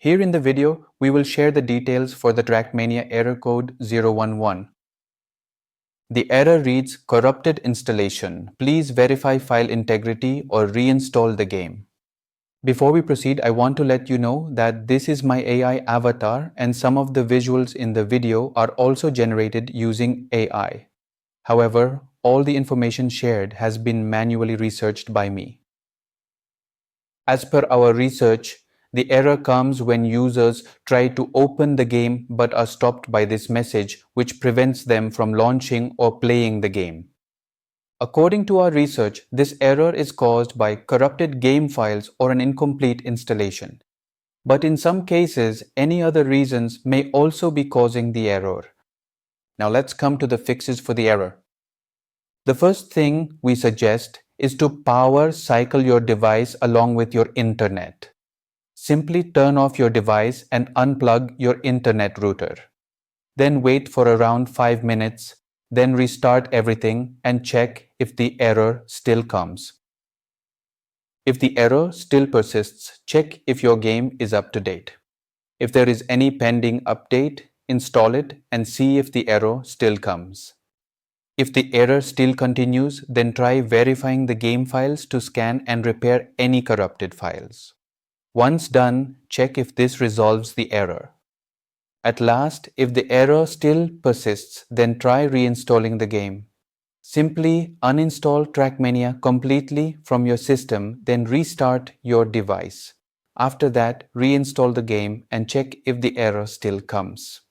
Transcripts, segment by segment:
Here in the video, we will share the details for the TrackMania Error Code 011. The error reads corrupted installation. Please verify file integrity or reinstall the game. Before we proceed, I want to let you know that this is my AI avatar and some of the visuals in the video are also generated using AI. However, all the information shared has been manually researched by me. As per our research, the error comes when users try to open the game but are stopped by this message, which prevents them from launching or playing the game. According to our research, this error is caused by corrupted game files or an incomplete installation. But in some cases, any other reasons may also be causing the error. Now let's come to the fixes for the error. The first thing we suggest is to power cycle your device along with your internet. Simply turn off your device and unplug your internet router. Then wait for around 5 minutes, then restart everything and check if the error still comes. If the error still persists, check if your game is up to date. If there is any pending update, install it and see if the error still comes. If the error still continues, then try verifying the game files to scan and repair any corrupted files. Once done, check if this resolves the error. At last, if the error still persists, then try reinstalling the game. Simply uninstall TrackMania completely from your system, then restart your device. After that, reinstall the game and check if the error still comes.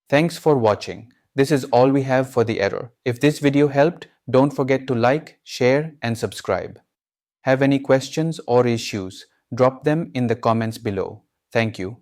Thanks for watching. This is all we have for the error. If this video helped, don't forget to like, share and subscribe. Have any questions or issues? Drop them in the comments below. Thank you.